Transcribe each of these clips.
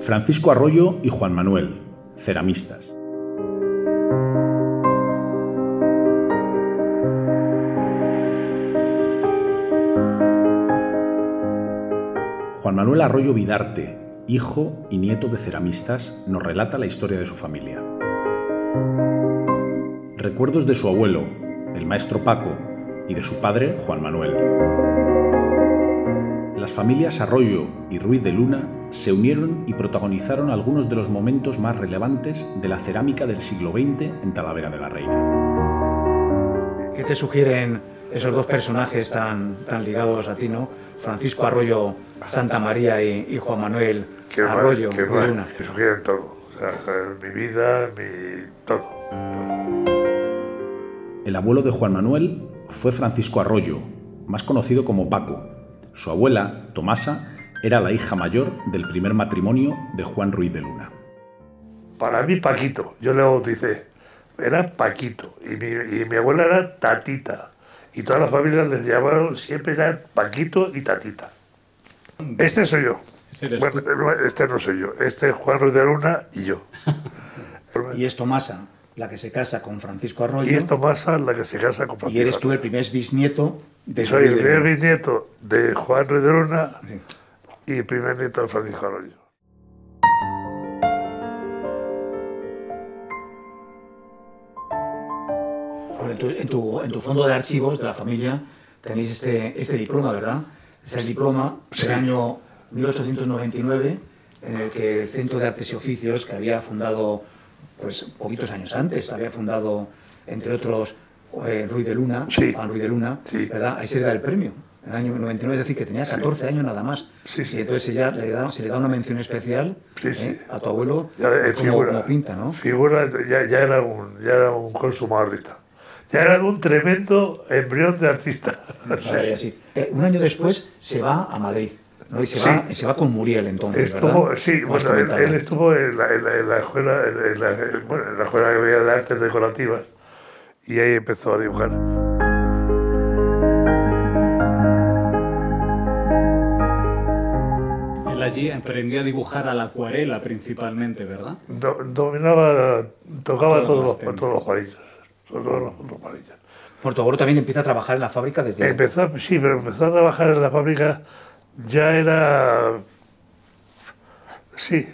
Francisco Arroyo y Juan Manuel, ceramistas. Juan Manuel Arroyo Vidarte, hijo y nieto de ceramistas, nos relata la historia de su familia. Recuerdos de su abuelo, el maestro Paco, y de su padre, Juan Manuel. Las familias Arroyo y Ruiz de Luna se unieron y protagonizaron algunos de los momentos más relevantes de la cerámica del siglo XX en Talavera de la Reina. ¿Qué te sugieren esos dos personajes tan ligados a ti, ¿no? Francisco Arroyo Santa María y Juan Manuel Arroyo de Luna. Me sugieren todo, o sea, mi vida, todo. El abuelo de Juan Manuel fue Francisco Arroyo, más conocido como Paco. Su abuela, Tomasa, era la hija mayor del primer matrimonio de Juan Ruiz de Luna. Para mí, Paquito, yo le bauticé, era Paquito, y mi abuela era Tatita, y todas las familias les llamaron siempre ya Paquito y Tatita. Este soy yo. Bueno, este no soy yo, este es Juan Ruiz de Luna y yo. Y es Tomasa la que se casa con Francisco Arroyo. Y es Tomasa la que se casa con Francisco. Y eres tú el primer bisnieto de Soy el primer bisnieto de Juan Ruiz de Luna, sí, y el primer nieto de Francisco Arroyo. Bueno, en tu fondo de archivos de la familia tenéis este diploma, ¿verdad? Es el diploma del año 1899, en el que el Centro de Artes y Oficios, que había fundado pues poquitos años antes, había fundado, entre otros, Ruiz de Luna, sí, Juan Ruiz de Luna, sí, ¿verdad? Ahí se le da el premio, en el año 99, es decir, que tenía 14 años nada más. Sí, sí. Y entonces se le da una mención especial, sí, sí, a tu abuelo, como pinta, ¿no? Figura, ya era un consumado artista. Ya era un tremendo embrión de artista. Sí. Sí. Un año después se va a Madrid, ¿no? Y se va con Muriel entonces, estuvo, ¿verdad? sí, bueno, él estuvo en la escuela, en la escuela de artes decorativas, y ahí empezó a dibujar. Él allí aprendió a dibujar a la acuarela principalmente, ¿verdad? Tocaba todos los palillos. Por tu abuelo también empieza a trabajar en la fábrica desde... Empezó a trabajar en la fábrica, ya era... Sí,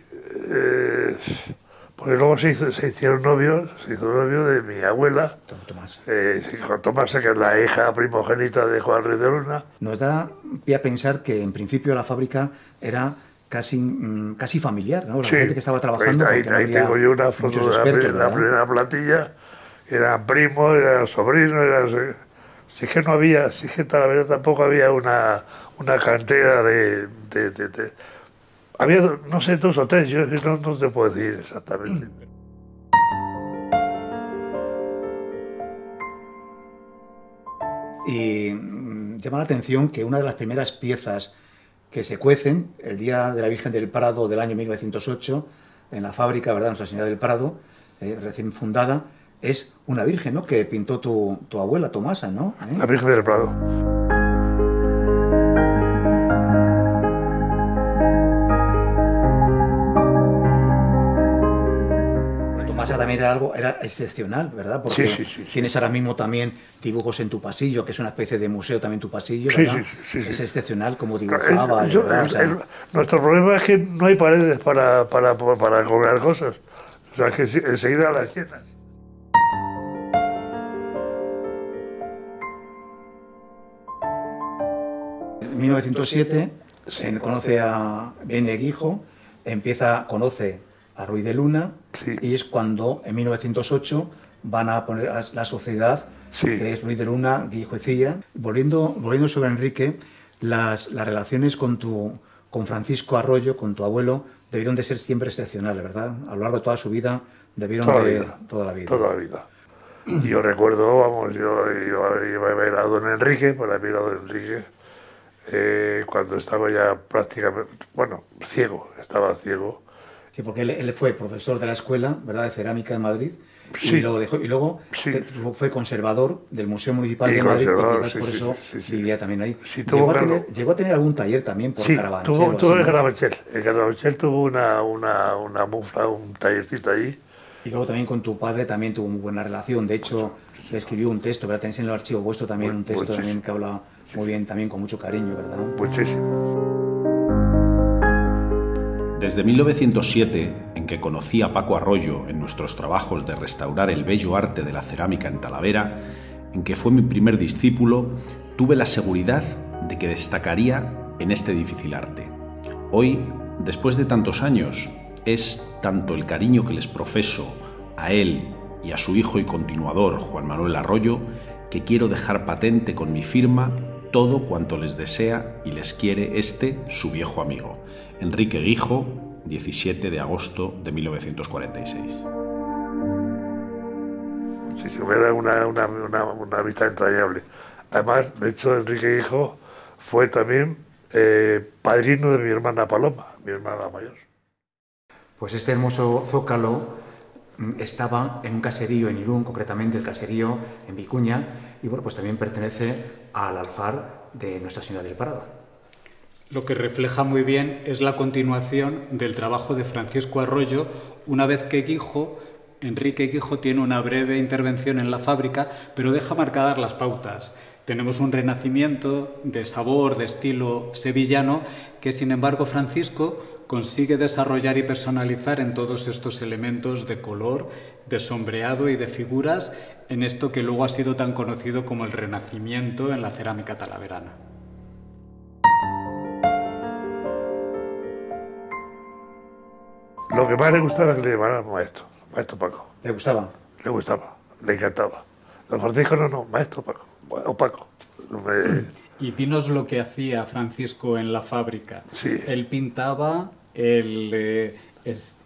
porque luego se hizo novio de mi abuela, con Tomasa, que es la hija primogénita de Juan Ruiz de Luna. Nos da pie a pensar que en principio la fábrica era casi familiar, ¿no? La gente que estaba trabajando... Ahí tengo yo una foto de la primera plantilla. Eran primos, eran sobrinos, si es que no había, si es que Talavera tampoco había una cantera de... Había, no sé, 2 o 3, yo no te puedo decir exactamente. Y llama la atención que una de las primeras piezas que se cuecen, el día de la Virgen del Prado del año 1908, en la fábrica, ¿verdad?, Nuestra Señora del Prado, recién fundada, es una virgen, ¿no?, que pintó tu abuela, Tomasa, ¿no? La Virgen del Prado. Tomasa también era excepcional, ¿verdad? Porque sí. Tienes ahora mismo también dibujos en tu pasillo, que es una especie de museo también tu pasillo, ¿verdad? Sí. Es excepcional como dibujaba. Nuestro problema es que no hay paredes para colgar cosas. O sea, que enseguida las llenas. En 1907 conoce a Bene Guijo, conoce a Ruiz de Luna, sí, y es cuando en 1908 van a poner a la sociedad, sí, que es Ruiz de Luna, Guijo y Cía. Volviendo sobre Enrique, las relaciones con Francisco Arroyo, con tu abuelo, debieron de ser siempre excepcionales, ¿verdad? A lo largo de toda su vida debieron toda la vida. Toda la vida. Yo recuerdo, vamos, yo iba a ver a don Enrique, para ver a don Enrique, cuando estaba ya prácticamente, estaba ciego. Sí, porque él fue profesor de la escuela, ¿verdad?, de cerámica en Madrid, y lo dejó, y luego fue conservador del Museo Municipal de Madrid, y quizás por eso vivía también ahí. Sí, llegó a tener algún taller también por Carabanchel. Tuvo en Carabanchel. En Carabanchel tuvo una mufla, un tallercito allí. Y luego también con tu padre también tuvo muy buena relación. De hecho, le escribió un texto, ¿verdad? Tenéis en el archivo vuestro también un texto también que habla muy bien, también con mucho cariño, ¿verdad? Muchísimo. Desde 1907, en que conocí a Paco Arroyo en nuestros trabajos de restaurar el bello arte de la cerámica en Talavera, en que fue mi primer discípulo, tuve la seguridad de que destacaría en este difícil arte. Hoy, después de tantos años, es tanto el cariño que les profeso a él y a su hijo y continuador, Juan Manuel Arroyo, que quiero dejar patente con mi firma todo cuanto les desea y les quiere su viejo amigo, Enrique Guijo, 17 de agosto de 1946. Sí, era una amistad entrañable. Además, de hecho, Enrique Guijo fue también padrino de mi hermana Paloma, mi hermana mayor. Pues este hermoso zócalo estaba en un caserío en Irún, concretamente el caserío en Vicuña, y bueno, pues también pertenece al alfar de Nuestra Señora del Prado. Lo que refleja muy bien es la continuación del trabajo de Francisco Arroyo, una vez que Enrique Guijo tiene una breve intervención en la fábrica, pero deja marcadas las pautas. Tenemos un renacimiento de sabor, de estilo sevillano, que sin embargo Francisco consigue desarrollar y personalizar en todos estos elementos de color, de sombreado y de figuras en esto que luego ha sido tan conocido como el Renacimiento en la cerámica talaverana. Lo que más le gustaba es que le llamaran maestro Paco. ¿Le gustaba? Le gustaba, le encantaba. Don Francisco no, maestro Paco, o Paco. Y dinos lo que hacía Francisco en la fábrica. Sí. Él pintaba, él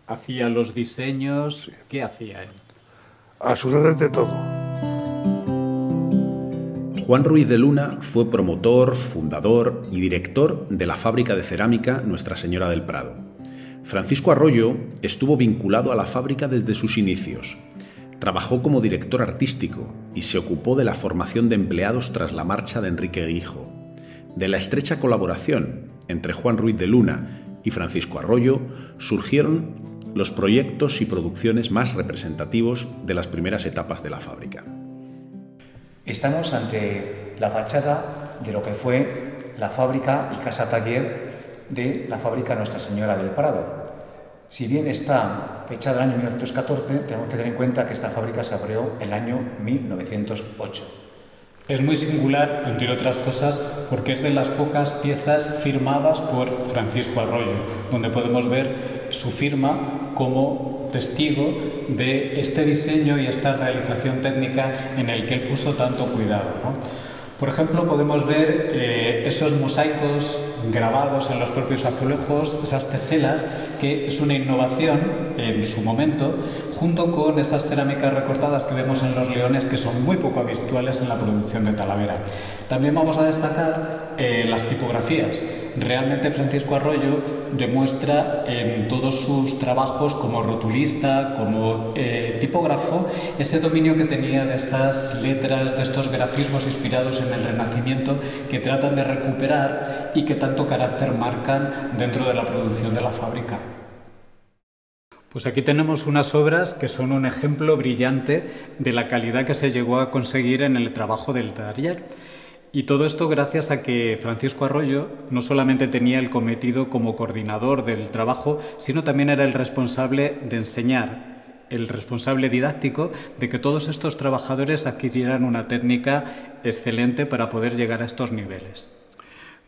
hacía los diseños. Sí. ¿Qué hacía él? Absolutamente todo. Juan Ruiz de Luna fue promotor, fundador y director de la fábrica de cerámica Nuestra Señora del Prado. Francisco Arroyo estuvo vinculado a la fábrica desde sus inicios. Trabajó como director artístico y se ocupó de la formación de empleados tras la marcha de Enrique Guijo. De la estrecha colaboración entre Juan Ruiz de Luna y Francisco Arroyo surgieron los proyectos y producciones más representativos de las primeras etapas de la fábrica. Estamos ante la fachada de lo que fue la fábrica y casa taller de la fábrica Nuestra Señora del Prado. Si bien está fechada en el año 1914, tenemos que tener en cuenta que esta fábrica se abrió en el año 1908. Es muy singular, entre otras cosas, porque es de las pocas piezas firmadas por Francisco Arroyo, donde podemos ver su firma como testigo de este diseño y esta realización técnica en el que él puso tanto cuidado, ¿no? Por ejemplo, podemos ver esos mosaicos grabados en los propios azulejos, esas teselas, que es una innovación en su momento, junto con esas cerámicas recortadas que vemos en los leones, que son muy poco habituales en la producción de Talavera. También vamos a destacar las tipografías. Realmente Francisco Arroyo demuestra en todos sus trabajos como rotulista, como tipógrafo, ese dominio que tenía de estas letras, de estos grafismos inspirados en el Renacimiento, que tratan de recuperar y que tanto carácter marcan dentro de la producción de la fábrica. Pues aquí tenemos unas obras que son un ejemplo brillante de la calidad que se llegó a conseguir en el trabajo del taller. Y todo esto gracias a que Francisco Arroyo no solamente tenía el cometido como coordinador del trabajo, sino también era el responsable de enseñar, el responsable didáctico de que todos estos trabajadores adquirieran una técnica excelente para poder llegar a estos niveles.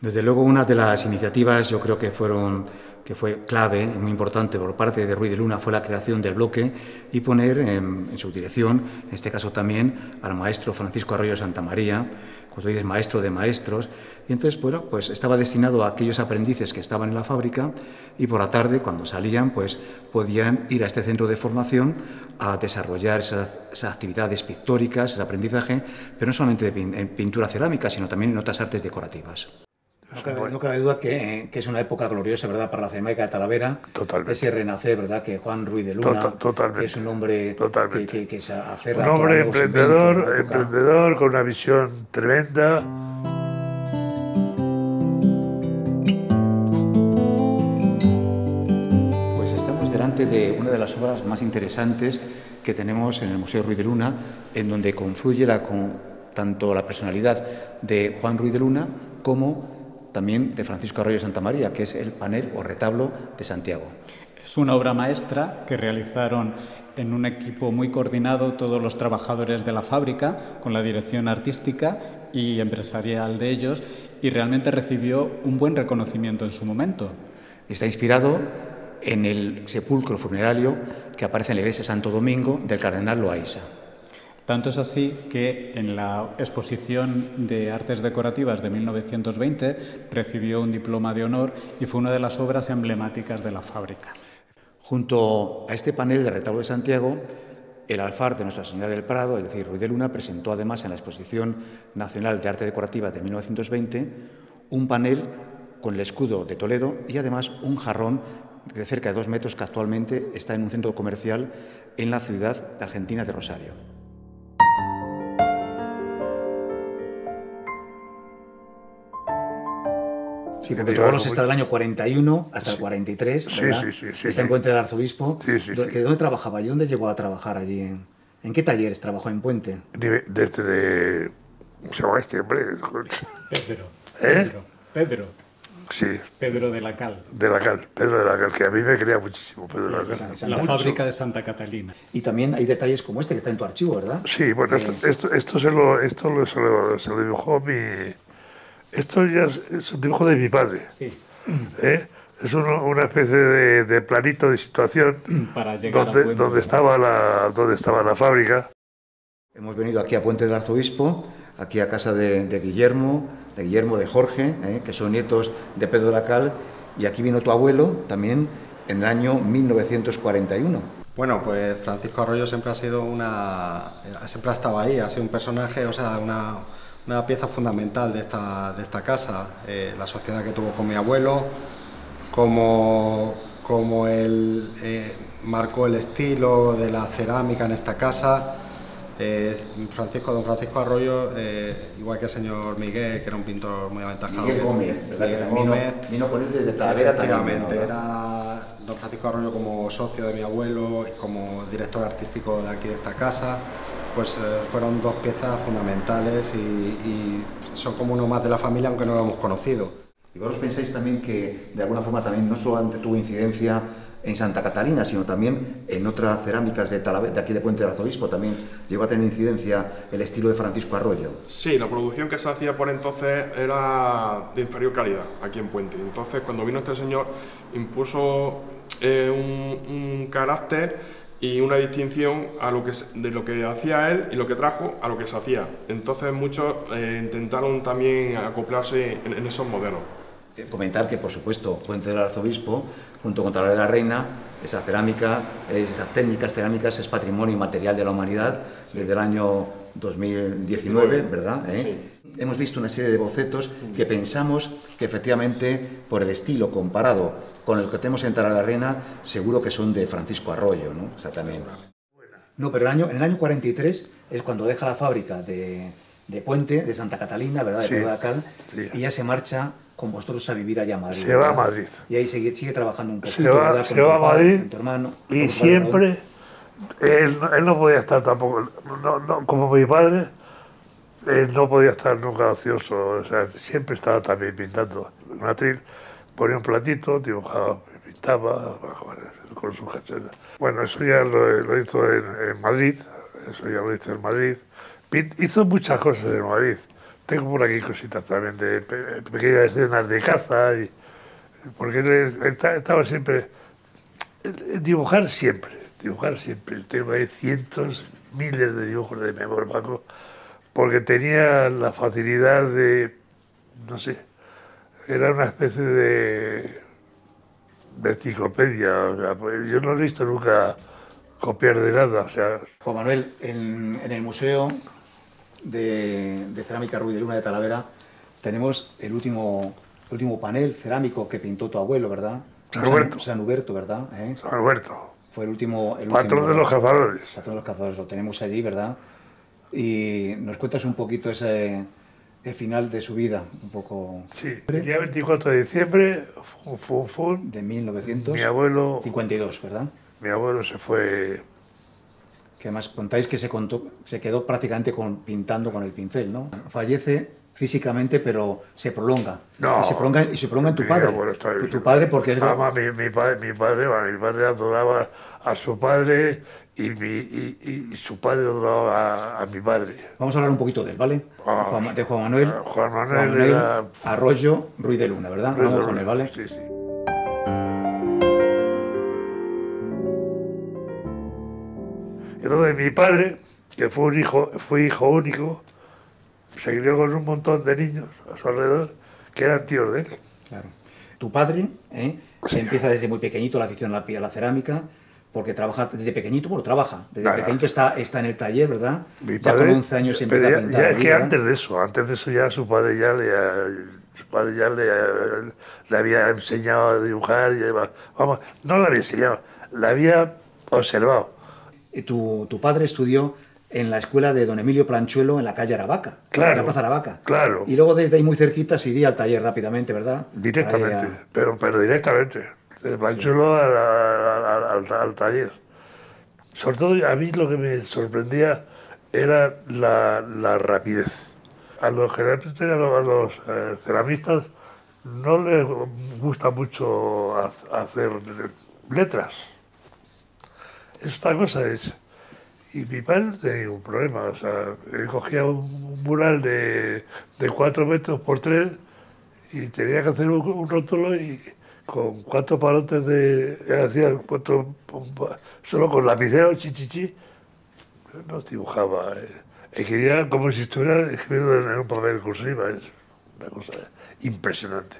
Desde luego, una de las iniciativas, yo creo que fue clave y muy importante por parte de Ruiz de Luna, fue la creación del bloque y poner en su dirección, en este caso también, al maestro Francisco Arroyo Santamaría, cuando dices maestro de maestros, y entonces, bueno, pues estaba destinado a aquellos aprendices que estaban en la fábrica y por la tarde, cuando salían, pues podían ir a este centro de formación a desarrollar esas actividades pictóricas, ese aprendizaje, pero no solamente en pintura cerámica, sino también en otras artes decorativas. No cabe duda que es una época gloriosa, ¿verdad?, para la cerámica de Talavera. Totalmente. Ese renacer, ¿verdad?, que Juan Ruiz de Luna, Totalmente. que es un hombre que se aferra un hombre a nuevos inventos, emprendedor con una visión tremenda. Pues estamos delante de una de las obras más interesantes que tenemos en el Museo Ruiz de Luna, en donde confluye tanto la personalidad de Juan Ruiz de Luna como también de Francisco Arroyo Santamaría, que es el panel o retablo de Santiago. Es una obra maestra que realizaron en un equipo muy coordinado todos los trabajadores de la fábrica, con la dirección artística y empresarial de ellos, y realmente recibió un buen reconocimiento en su momento. Está inspirado en el sepulcro funerario que aparece en la iglesia de Santo Domingo del cardenal Loaysa. Tanto es así que en la exposición de artes decorativas de 1920 recibió un diploma de honor y fue una de las obras emblemáticas de la fábrica. Junto a este panel de retablo de Santiago, el alfar de Nuestra Señora del Prado, es decir, Ruiz de Luna, presentó además en la Exposición Nacional de Arte Decorativa de 1920 un panel con el escudo de Toledo y además un jarrón de cerca de 2 metros que actualmente está en un centro comercial en la ciudad argentina de Rosario. Sí, porque tu abuelo está del año 41 hasta el 43, ¿verdad? Sí. Está en Puente del Arzobispo. Sí. ¿Dónde trabajaba allí? ¿Dónde llegó a trabajar allí? ¿En qué talleres trabajó en Puente? Desde... ¿Cómo se llama este hombre? Pedro. Sí. Pedro de la Cal. Pedro de la Cal, que a mí me quería muchísimo, Pedro de la Cal. La fábrica de Santa Catalina. Y también hay detalles como este que está en tu archivo, ¿verdad? Sí, bueno, esto se lo dibujó mi... Esto ya es un dibujo de mi padre. Sí. Es una especie de planito de situación para llegar donde estaba la fábrica. Hemos venido aquí a Puente del Arzobispo, aquí a casa de Guillermo, de Jorge, que son nietos de Pedro de la Cal, y aquí vino tu abuelo también en el año 1941. Bueno, pues Francisco Arroyo siempre ha estado ahí, ha sido un personaje, o sea, una pieza fundamental de esta casa, la sociedad que tuvo con mi abuelo, como él marcó el estilo de la cerámica en esta casa. Don Francisco Arroyo, igual que el señor Miguel, que era un pintor muy aventajado. Miguel Gómez, ¿verdad? Miguel Gómez, vino con él desde Talavera también. Era don Francisco Arroyo como socio de mi abuelo y como director artístico de aquí de esta casa. Pues fueron 2 piezas fundamentales y son como uno más de la familia, aunque no lo hemos conocido. ¿Y vosotros pensáis también que de alguna forma también no solamente tuvo incidencia en Santa Catalina, sino también en otras cerámicas de aquí de Puente del Arzobispo? También llegó a tener incidencia el estilo de Francisco Arroyo. Sí, la producción que se hacía por entonces era de inferior calidad aquí en Puente. Entonces, cuando vino este señor, impuso un carácter y una distinción de lo que hacía él y lo que trajo a lo que se hacía. Entonces muchos intentaron también acoplarse en esos modelos. Comentar que, por supuesto, Puente del Arzobispo, junto con Talavera de la Reina, esa cerámica, esas técnicas cerámicas es patrimonio inmaterial de la humanidad desde el año 2019, ¿verdad? Sí. Hemos visto una serie de bocetos que pensamos que efectivamente, por el estilo comparado con el que tenemos en Talavera de la Reina, seguro que son de Francisco Arroyo, ¿no? Exactamente. No, pero en el año 43 es cuando deja la fábrica de Puente, de Santa Catalina, ¿verdad? De Pedro de la Cal, y ya se marcha con vosotros a vivir allá a Madrid. Se va a Madrid. Y ahí sigue trabajando un poquito. Se va a Madrid con tu hermano, y siempre, él no podía estar tampoco, no, como mi padre, él no podía estar nunca ocioso, o sea, siempre estaba también pintando. En un atril ponía un platito, dibujaba, pintaba, con su caseta. Bueno, eso ya lo hizo en Madrid, Hizo muchas cosas en Madrid. Tengo por aquí cositas también de pequeñas escenas de caza, porque él estaba siempre... Dibujar siempre. Tengo ahí cientos, miles de dibujos de memoria, Paco, porque tenía la facilidad de, no sé, era una especie de enciclopedia. O sea, yo no he visto nunca copiar de nada. O sea. Juan Manuel, en el Museo de Cerámica Ruiz de Luna de Talavera tenemos el último último panel cerámico que pintó tu abuelo, ¿verdad? San Huberto, ¿verdad? San Huberto. Fue el último patrón de los cazadores. Patrón de los cazadores, lo tenemos allí, ¿verdad? Y nos cuentas un poquito el final de su vida, un poco... Sí, el día 24 de diciembre, de 1952, mi abuelo, ¿verdad? Mi abuelo se fue... Que además contáis que se quedó prácticamente pintando con el pincel, ¿no? Fallece físicamente, pero se prolonga. No. Y se prolonga en tu padre. Tu padre, porque es... Mi padre adoraba a su padre y su padre adoraba a mi padre. Vamos a hablar un poquito de él, ¿vale? De Juan Manuel. Juan Manuel era... Arroyo Ruiz de Luna, ¿verdad? Vamos con él, ¿vale? Sí, sí. Entonces mi padre, que fue hijo único, se crió con un montón de niños a su alrededor que eran tíos de él. Claro. Tu padre se empieza desde muy pequeñito la afición a la cerámica, porque trabaja desde pequeñito, desde pequeñito está en el taller, ¿verdad? Mi padre, ya con 11 años empieza a pintar. Es que antes de eso ya su padre le había enseñado a dibujar, vamos, no le había enseñado, le había observado. Tu padre estudió en la escuela de don Emilio Planchuelo en la calle Aravaca, en la plaza Aravaca. Claro. Y luego desde ahí muy cerquita se iría al taller rápidamente, ¿verdad? Directamente, pero directamente, de Planchuelo al taller. Sobre todo a mí lo que me sorprendía era la rapidez. Generalmente a los ceramistas no les gusta mucho hacer letras. Esta cosa es... Y mi padre no tenía ningún problema, o sea, él cogía un mural de 4 metros por 3 y tenía que hacer un rótulo y con 4 palotes él hacía solo con lapicero, chichichi, nos dibujaba. Escribía como si estuviera escribiendo en un papel cursiva, es una cosa impresionante.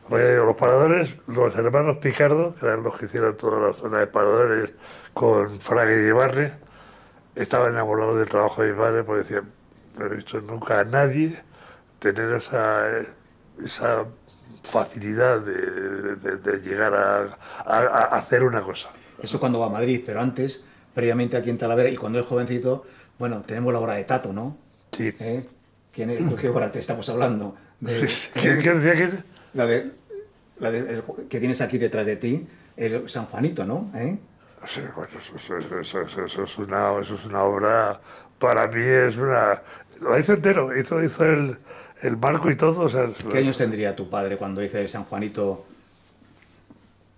Los paradores, los hermanos Picardo, que eran los que hicieron toda la zona de paradores con Fraga y Barre, estaban enamorados del trabajo de mi padre porque decían, no he visto nunca a nadie tener esa facilidad de llegar a hacer una cosa. Eso cuando va a Madrid, pero antes, previamente aquí en Talavera, y cuando es jovencito, bueno, tenemos la obra de Tato, ¿no? Sí. ¿Qué obra te estamos hablando? ¿Qué decía que? Que tienes aquí detrás de ti, el San Juanito, ¿no? Sí, bueno, eso es una obra, para mí es una... Lo hizo entero, hizo el marco y todo. O sea, ¿Qué años tendría tu padre cuando hizo el San Juanito?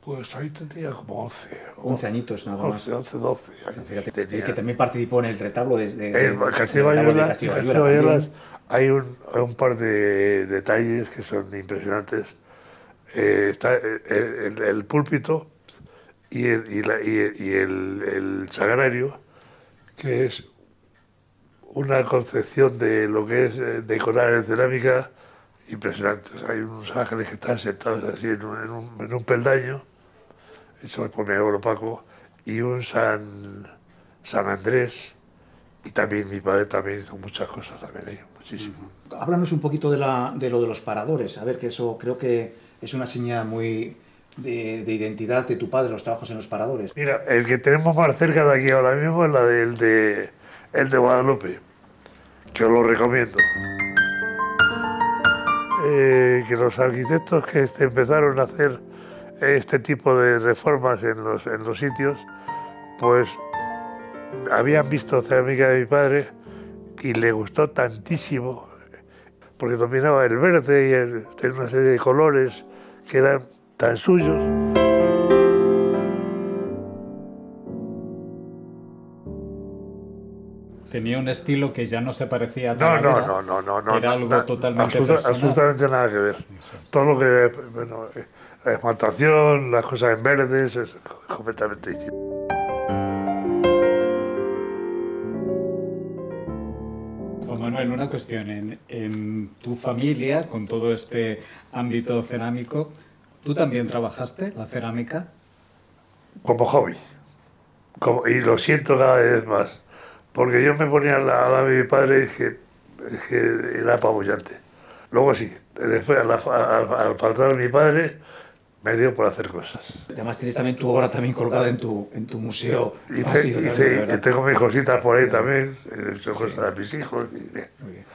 Pues ahí tendría como 11. 11 añitos nada más. 11, 12. Fíjate, que también participó en el retablo en Castillo de Bayuelas hay un par de detalles que son impresionantes. Está el púlpito y el sagrario, que es una concepción de lo que es decorar en cerámica impresionante. O sea, hay unos ángeles que están sentados así en un peldaño, hecho por mi abuelo Paco, y un San Andrés, y también mi padre también hizo muchas cosas también ahí, muchísimo. Háblanos un poquito de lo de los paradores, a ver, que eso creo que es una señal muy de identidad de tu padre, los trabajos en los paradores. Mira, el que tenemos más cerca de aquí ahora mismo es el de Guadalupe, que os lo recomiendo. Que los arquitectos que empezaron a hacer este tipo de reformas en los sitios, pues habían visto cerámica de mi padre y le gustó tantísimo, porque dominaba el verde y tenía una serie de colores que eran tan suyos. Tenía un estilo que ya no se parecía a Talavera. No. Era algo totalmente personal. Absolutamente nada que ver. Todo lo que... Bueno, la esmaltación, las cosas en verdes, es completamente distinto. Juan Manuel, una cuestión. En tu familia, con todo este ámbito cerámico, ¿tú también trabajaste la cerámica? Como hobby. Y lo siento cada vez más. Porque yo me ponía al lado de mi padre y es que era apabullante. Luego sí, después al faltar mi padre, me dio por hacer cosas. Además tienes también tu obra también colgada en tu museo. Tengo mis cositas por ahí también, he hecho cosas a mis hijos. Muy bien.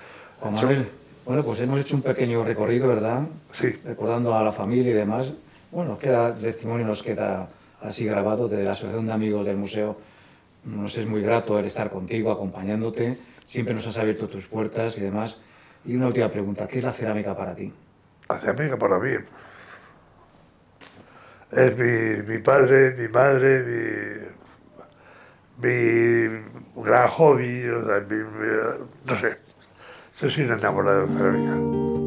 Juan Manuel, bueno, pues hemos hecho un pequeño recorrido, ¿verdad? Sí. Recordando a la familia y demás. Bueno, queda testimonio, nos queda así grabado de la Asociación de Amigos del Museo. Nos es muy grato el estar contigo, acompañándote. Siempre nos has abierto tus puertas y demás. Y una última pregunta, ¿qué es la cerámica para ti? La cerámica para mí es mi padre, mi madre, mi gran hobby, o sea, no sé, yo soy un enamorado de la cerámica.